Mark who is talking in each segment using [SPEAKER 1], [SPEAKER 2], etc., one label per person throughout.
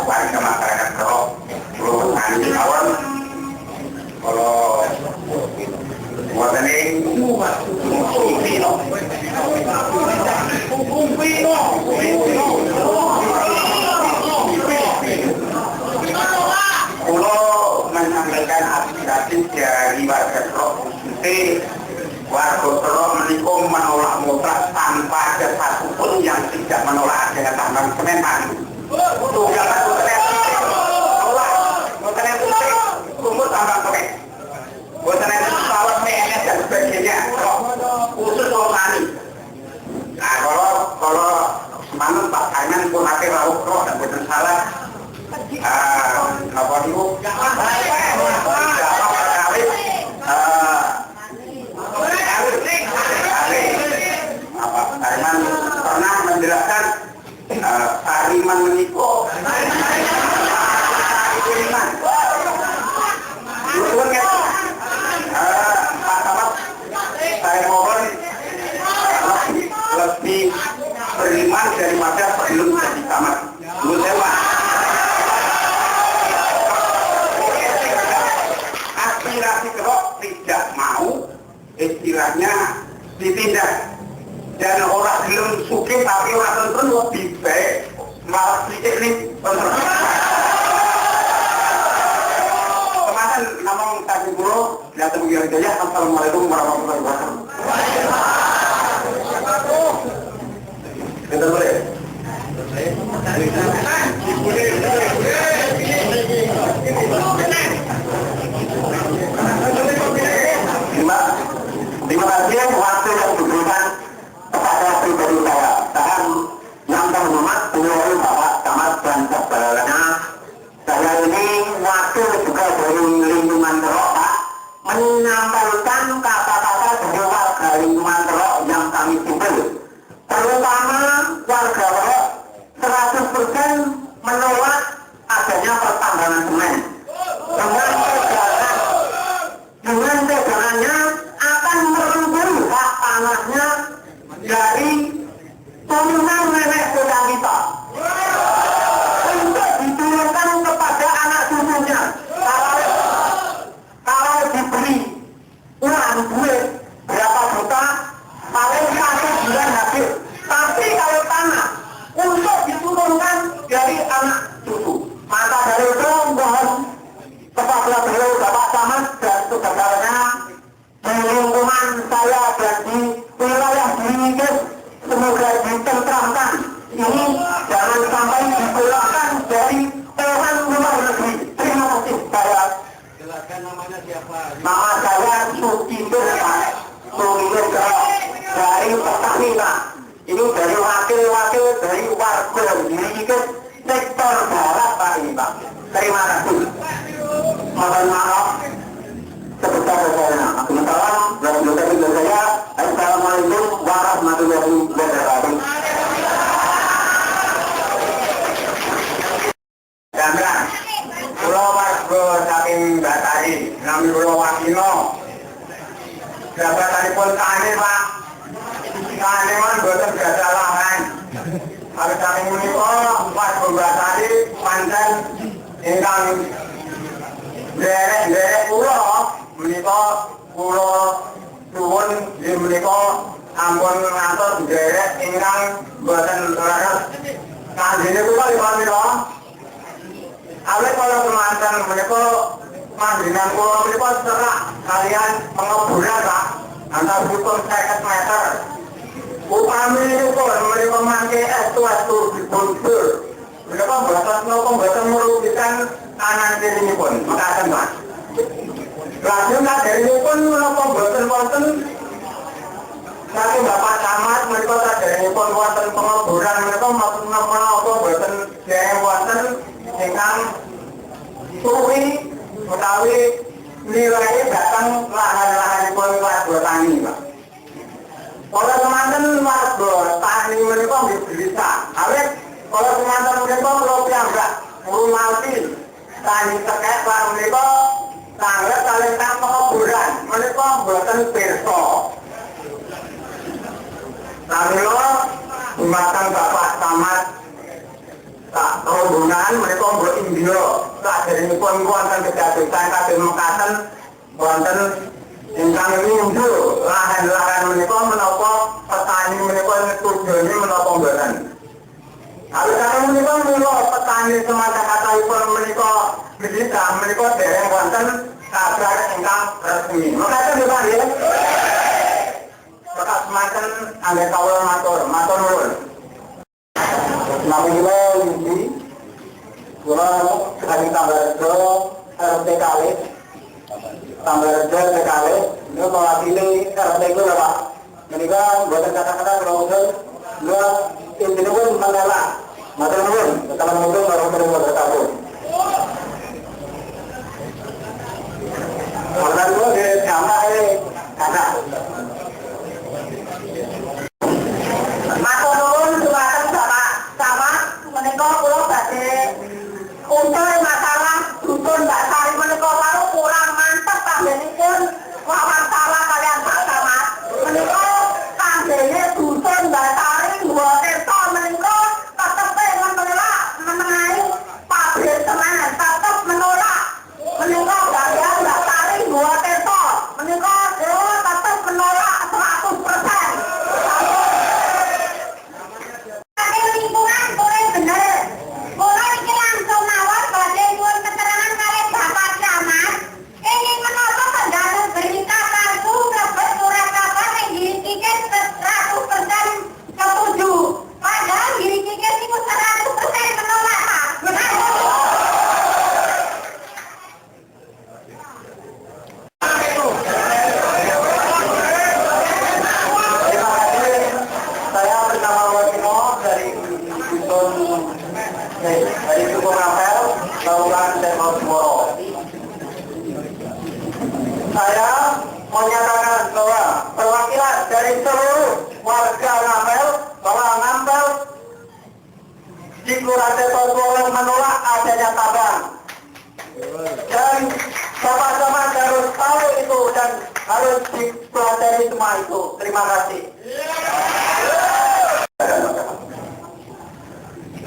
[SPEAKER 1] warga masyarakat Kerok, Pulau Petani Kawan. Kalau buat ini Pulau menyampaikan aspirasi dari warga Kerok, warga Kerok menikung menolak mutlak tanpa ada satupun yang tidak menolak adanya tambahan Kementan. Tugas satu Kementan itu umur tambah Kementan. Buatan itu pesawat PNS dan sebagainya, khusus Tani. Nah, kalau semalam Pak Kaiman pun hati rauh roh dan buatan salah. Apa itu? Pak Kaiman pernah menjelaskan Tariman menikah. Saya mohon lebih beriman daripada sebelum jadi tamat. Aspirasi Kerok tidak mau istilahnya ditindak, dan orang belum suki tapi orang tentu lebih baik malah sedikit nih kemarin ngomong tadi bro datang biar jaya. Assalamualaikum warahmatullahi wabarakatuh. Kita boleh terima kasih waktu yang diberikan kepada pribadi saya dan yang terhormat beliau Bapak Camat dan sebaliknya. Saya ini wakil juga dari lingkungan Kerok, Pak, menyampaikan kata-kata dari warga lingkungan Kerok yang kami simpel, terutama warga Kerok 100% menolak adanya pertambangan semen. Dengan pegangannya akan merugikan hak tanahnya dari turunan nenek moyang kita untuk diturunkan kepada anak cucunya. Kalau diberi uang duit berapa juta, paling 1 bulan habis. Tapi kalau tanah untuk diturunkan dari anak cucu, maka dari itu mohon kepada beliau Bapak Camat dan saudara-saudaranya di lingkungan saya dan di wilayah ini, semoga ditenteramkan. Ini jangan sampai dikeluarkan dari orang luar negeri. Terima kasih. Saya
[SPEAKER 2] jelaskan namanya siapa?
[SPEAKER 1] Nama saya Sukibir Sukibir dari Petani, Pak. Ini dari wakil-wakil dari warga diri sektor barat, Pak, ini, Pak. Terima kasih. Mohon maaf sebesar-besarnya. Assalamualaikum warahmatullahi wabarakatuh. Gambar Pulau Warga saking Batari, nami Pulau Wakino. Jabatanipun Tani, Pak. Tani kan boten gadah lahan. Kalau saking menika Warga Batari pancen ingkang derek pulau menika pulau suwun nggih menika ampun ngatos derek ingkang boten leres. Kanjene kula liwat menika. Awit kala kemanten menika panjenengan kula menika serak kalian pengeburan, Pak. Antara butuh 50 meter. Upami niku menika mangke estu dibuntur. Menika mboten merugikan kanan kiri pun, makaten, Pak. Lajeng saderengipun menapa boten wonten saking Bapak Camat menika saderengipun wonten pengeburan menika menapa boten dereng wonten ingkang suwi utawi nilai datang lahan-lahanipun warga tani, Pak. Kalau semanten warga tani menika nggih bisa. Awit kalau semanten menika kula piyambak ngurmati tani tekek Pak menika sangat kalih kang pengeburan menika mboten pirsa. Kamila dumateng Bapak Camat tak rombongan mereka buat India saderengipun wonten kedadosan kados mekaten wonten ingkang nindu lahan-lahan menika menapa petani menika tujuane menapa mboten. Alasan menika mula petani semata kataipun menika berita menika dereng wonten kabar ingkang resmi. Mekaten nggih Pak nggih. Maka semakin anggen kawula matur nuwun. Nami kula Yudi, kula sekali Tambahrejo RT Kalih, Tambahrejo RT Kalih, ini mewakili RT kula Pak. Menika mboten kata-kata kula usul, kula intine pun mengelak. Matur nuwun, assalamualaikum warahmatullahi wabarakatuh. Matur nuwun nggih sama kakak. Matur nuwun dumateng sama menika kula badhe untuk masalah dusun Mbak Sari menika waru kurang mantep panggenipun wawancara kalian Pak Camat. Menika panggene dusun Mbak Sari mboten to menika tetep menengahi pabrik semen tetep menolak. Menika bagian Mbak Sari mboten to menika tetep menolak 100%. Lingkungan boleh bener. Boleh iki langsung mawon badhe nyuwun keterangan kalih Bapak Camat. Ingin menapa pendanaan berita kartu mlebet surat kabar ning Girikikir 100% setuju. Padahal Girikikir niku 100% menolak, Pak. Saya bersama Wasino dari dusun dari suku Rapel, Kelurahan Temosmoro. Saya menyatakan bahwa perwakilan dari seluruh warga Rapel bahwa Ngampel di Kelurahan Temosmoro menolak adanya tambang. Dan sama-sama harus tahu itu dan harus dipelajari semua itu. Terima kasih.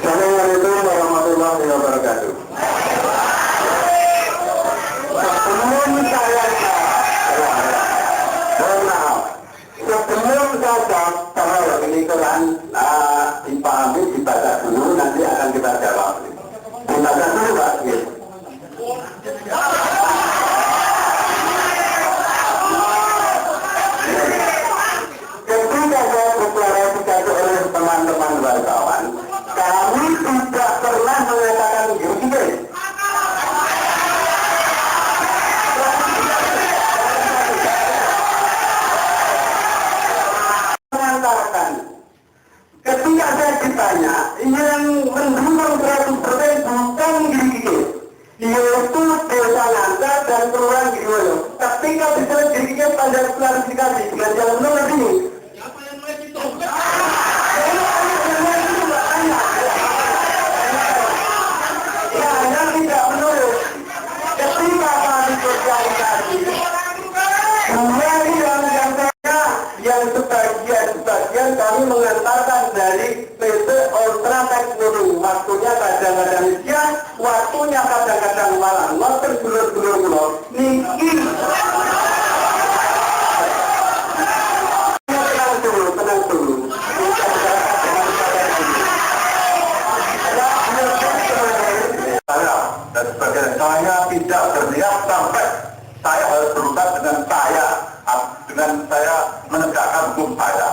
[SPEAKER 1] Assalamualaikum warahmatullahi wabarakatuh. Sebelum saya jawab, kalau ini Quran dipahami, dibaca dulu, nanti akan kita jawab. Dibaca dulu Pak. Ketika saya deklarasikan oleh teman-teman wartawan, kami tidak pernah mengatakan begini. Mengatakan, ketika saya ditanya, yang mendukung 100% bukan Girikikir, yaitu Desa Nangka dan Kelurahan Girwoyo. Ketika bisa Girikikir pada klarifikasi dengan jalan nomor ini. Tidak menurut ketika kami sosialisasi yang sebagian kami mengantarkan dari PT Ultra Teknologi waktunya kadang-kadang siang waktunya kadang-kadang malam ngoten dulur-dulur niki tenang dulu dan sebagainya. Saya tidak berniat sampai saya harus berurusan dengan saya menegakkan hukum saya.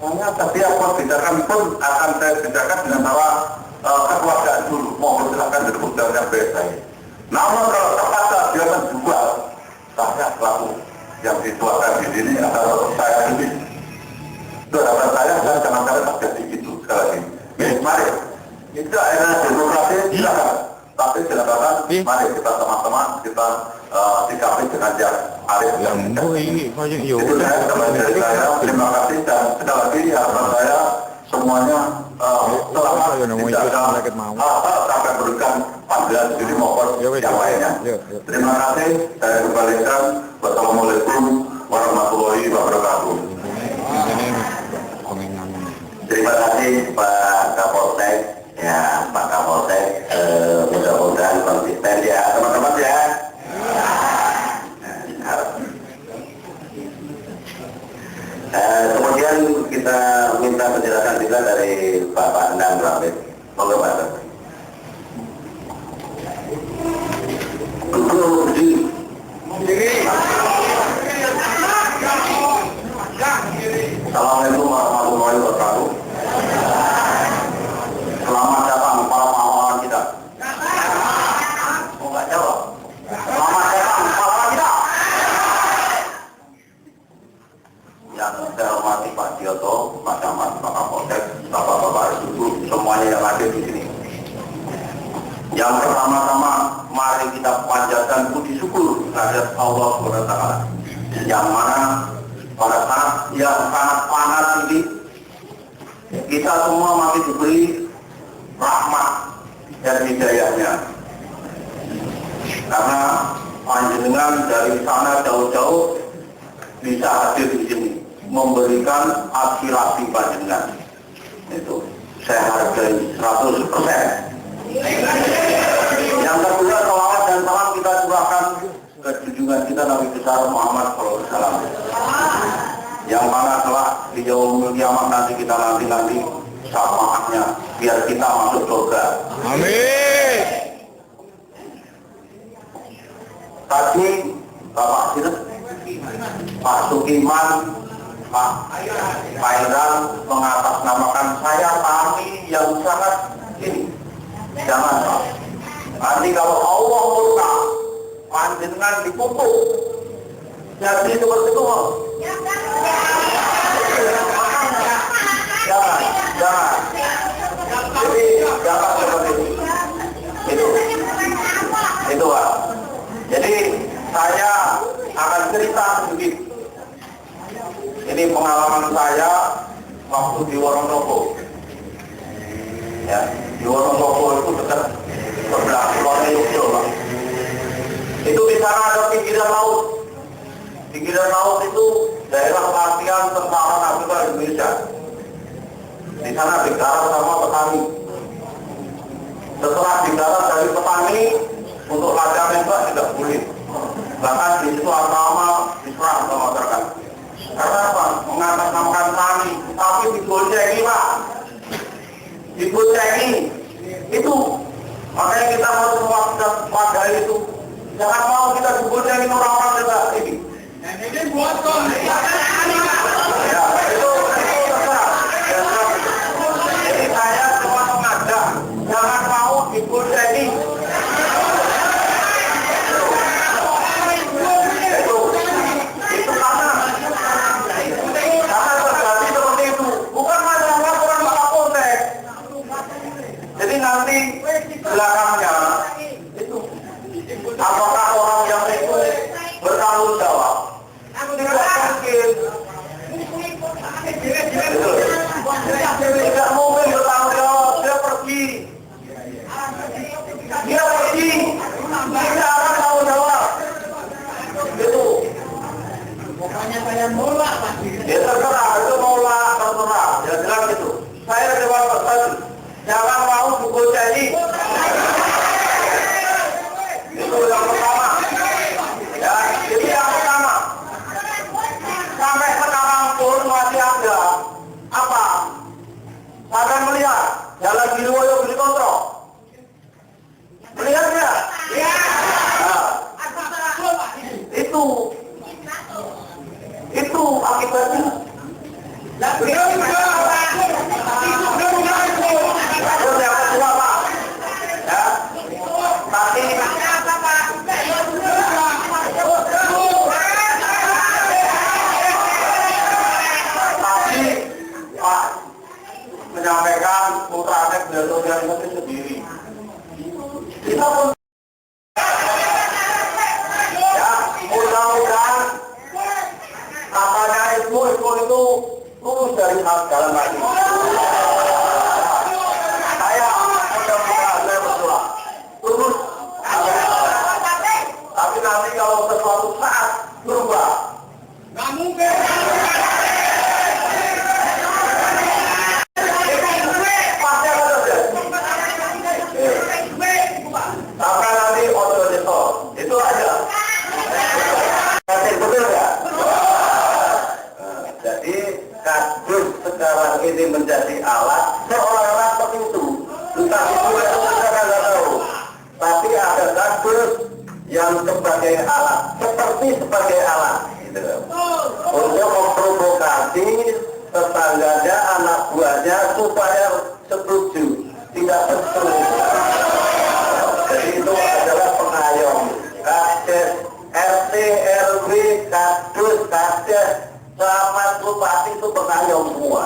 [SPEAKER 1] Hanya setiap kebijakan pun akan saya bicarakan dengan bahwa kekeluargaan dulu. Mohon silakan disebut dengan baik-baik. Namun kalau terpaksa dia menjual, saya pelaku yang dituakan di sini adalah saya sendiri. Itu harapan saya dan jangan-jangan terjadi itu sekali lagi. Mari, itu adalah demokrasi, silakan. Tapi silakan, mari kita sama-sama kita sikapi dengan yang arif dan itu saya terima kasih dan sekali lagi harapan saya semuanya selamat tidak ada sampai berikan panggilan diri maupun yang lainnya. Terima kasih, saya kembalikan. Wassalamualaikum warahmatullahi wabarakatuh. Terima kasih Pak Kapolsek, ya Pak Kapolsek. stand ya teman-teman ya. Kemudian kita minta penjelasan juga dari Bapak Endang Ramit. Monggo Pak. Guru di Assalamualaikum warahmatullahi wabarakatuh. Selamat datang para pahlawan kita. Oh nggak jawab. Selamat datang pahlawan kita. Yang saya hormati Pak Dioto, Pak Camat, Pak Kapolsek, Bapak-bapak, Ibu, semuanya yang hadir di sini. Yang pertama-tama, mari kita panjatkan puji syukur terhadap Allah SWT. Yang mana pada saat yang sangat panas ini, kita semua masih diberi rahmat dan hidayahnya. Karena panjenengan dari sana jauh-jauh bisa hadir di sini, memberikan aspirasi panjenengan. Itu saya hargai 100%. Yang kedua, salawat dan salam kita curahkan ke junjungan kita Nabi besar Muhammad SAW. Yang mana telah di yaumul kiamat nanti kita nanti syafaatnya biar kita masuk surga.
[SPEAKER 3] Amin.
[SPEAKER 1] Tadi Bapak Sirus, Pak Sukiman, Pak Pairan mengatasnamakan saya kami yang sangat ini. Jangan Pak. Nanti kalau Allah murka, panjenengan dikutuk. Jadi seperti itu Pak. Jangan. Jadi jangan seperti itu. Itu Pak. Jadi saya akan cerita sedikit. Ini pengalaman saya waktu di Wonosobo. Ya, di Wonosobo itu dekat sebelah Pulau Yogyakarta. Itu di sana ada pinggiran laut. Pinggiran laut itu daerah latihan tentara nasional Indonesia. Di sana digarap sama petani. Setelah digarap dari petani, untuk latihan nembak tidak boleh. Bahkan di situ agama diserang sama masyarakat. Karena apa? Mengatasnamakan tani, tapi digoncengi Pak. Digoncengi. Itu. Makanya kita harus pada itu. Jangan mau kita digoncengi orang-orang juga ini.
[SPEAKER 3] Ini buat kok.
[SPEAKER 1] Ya, itu terserah. Jadi saya cuma mengajak, jangan mau digoncengi. Nanti belakangnya itu apakah orang yang itu bertanggung jawab? Tidak mungkin. Tidak mungkin bertanggung jawab. Dia pergi. Tidak akan tanggung jawab. Itu.
[SPEAKER 3] Pokoknya saya nolak Pak.
[SPEAKER 1] Ya terserah, itu nolak, terserah. Ya jelas itu. Saya jawab tadi. Jangan mau digoncengi. Itu yang pertama. Ya, jadi yang pertama. Sampai sekarang pun masih ada apa? Saya melihat Jalan Biluwoyo beli kontrol. Melihat nggak?
[SPEAKER 3] Ya.
[SPEAKER 1] Nah, itu akibatnya. Terus yang kedua Pak, ya, tapi Pak menyampaikan putranya beliau sendiri. Kita pun ya mudah-mudahan katanya ilmu itu lulus dari jalan lagi. Saya mudah-mudahan saya berdoa lulus. Tapi nanti kalau sesuatu saat berubah,
[SPEAKER 3] Nggak mungkin.
[SPEAKER 1] pasti akan terjadi. Sampai nanti sekarang ini menjadi alat seolah-olah seperti itu. Entah itu saya nggak tahu. Tapi ada kardus yang sebagai alat, sebagai alat, gitu. Untuk memprovokasi tetangganya, anak buahnya supaya setuju, tidak setuju. Jadi itu adalah pengayom. Kades, RT, RW, kardus, kades, camat, bupati itu pengayom semua.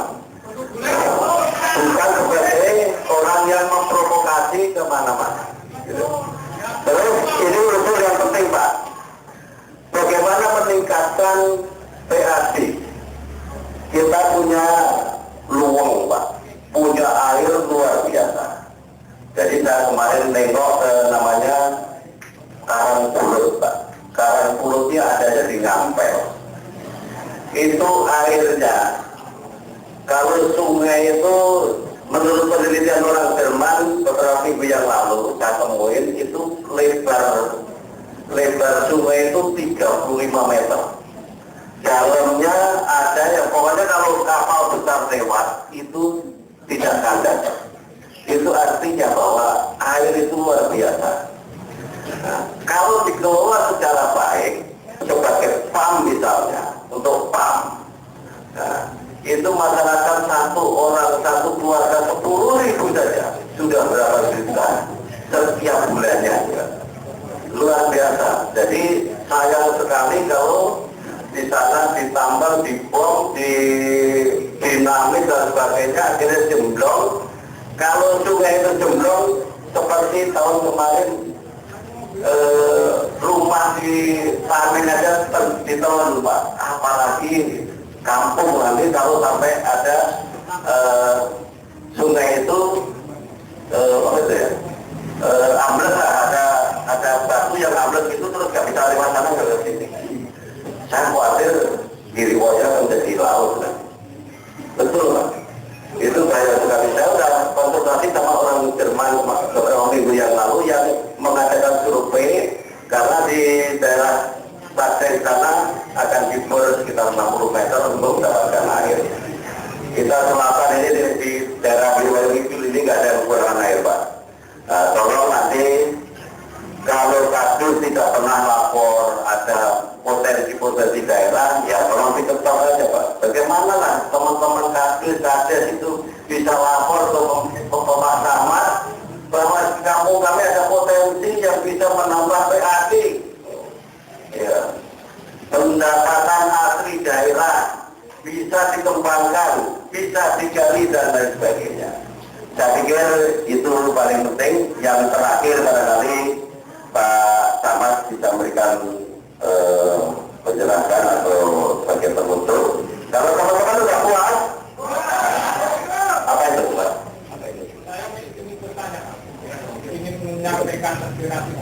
[SPEAKER 1] Bukan sebagai orang yang memprovokasi kemana-mana. Gitu. Terus ini unsur yang penting, Pak. Bagaimana meningkatkan PAD? Kita punya luang, Pak. Punya air luar biasa. Jadi saya kemarin nengok namanya Karang Pulut, Pak. Karang Pulutnya ada jadi ngampel. Itu airnya. Kalau sungai itu menurut penelitian orang Jerman beberapa minggu yang lalu saya temuin itu lebar sungai itu 35 meter. Dalamnya ada yang pokoknya kalau kapal besar lewat itu tidak kandas. Itu artinya bahwa air itu luar biasa. Nah, kalau dikelola secara baik sebagai PAM misalnya, untuk PAM. Nah, itu masyarakat satu orang, satu keluarga 10.000 saja sudah berapa juta setiap bulannya, ya. Luar biasa. Jadi sayang sekali kalau di sana ditambang, dibom, di dinamis dan sebagainya akhirnya jemblong. Kalau sungai itu jemblong seperti tahun kemarin rumah di Samin aja ditelan, Pak. Apalagi kampung nanti kalau sampai ada sungai itu apa itu ya, ambles lah, ada batu yang ambles itu terus nggak bisa lewat sana ke sini. Saya khawatir diri saya menjadi laut, kan? Betul, Pak. Itu saya sekali. Saya sudah konsultasi sama orang Jerman beberapa minggu yang lalu yang mengadakan survei karena di daerah Pasir sana akan dibor sekitar 60 meter untuk mendapatkan air. Kita selatan ini di daerah Biwel ini nggak ada kekurangan air, Pak. Tolong nanti kalau kasus tidak pernah lapor ada potensi daerah, ya tolong diketok aja, Pak. Bagaimana lah teman-teman kades itu bisa lapor ke Pak Camat bahwa kampung kami ada potensi yang bisa menambah PAD. Ya, pendapatan asli daerah bisa dikembangkan, bisa digali dan lain sebagainya. Saya pikir itu paling penting. Yang terakhir barangkali Pak Camat bisa memberikan penjelasan atau sebagai penutup. Kalau teman-teman sudah puas, apa itu, Pak?
[SPEAKER 3] Saya ingin bertanya, ingin menyampaikan aspirasi.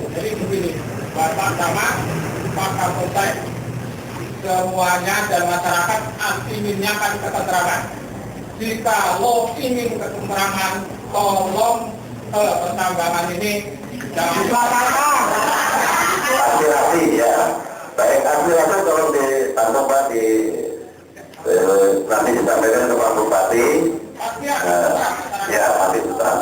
[SPEAKER 3] Jadi begini, Bapak Camat, Pak Kapolsek, semuanya dan masyarakat inginnya kan keterangan. Jika lo ingin keterangan, tolong penambangan ini jangan dibatalkan.
[SPEAKER 1] Aspirasi ya, baik aspirasi tolong ditangkap, Pak, nanti disampaikan ke Pak Bupati. Ya, Pak Putra.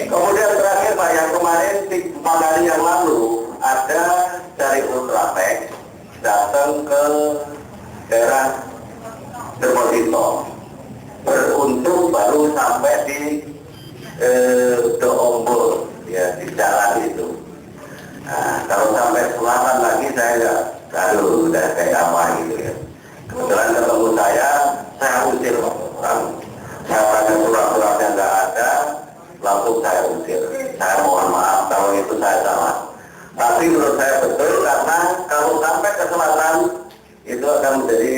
[SPEAKER 1] Kemudian terakhir, Pak, yang kemarin 4 hari yang lalu ada dari Ultratek datang ke daerah Dermotito. Beruntung baru sampai di Doombo, ya, di jalan itu. Nah, kalau sampai selatan lagi saya aduh, udah kayak apa gitu ya. Kebetulan ketemu saya usir orang. Saya tanya surat-suratnya nggak ada, langsung saya usir. Saya mohon maaf kalau itu saya salah. Tapi menurut saya betul karena kalau sampai ke selatan itu akan menjadi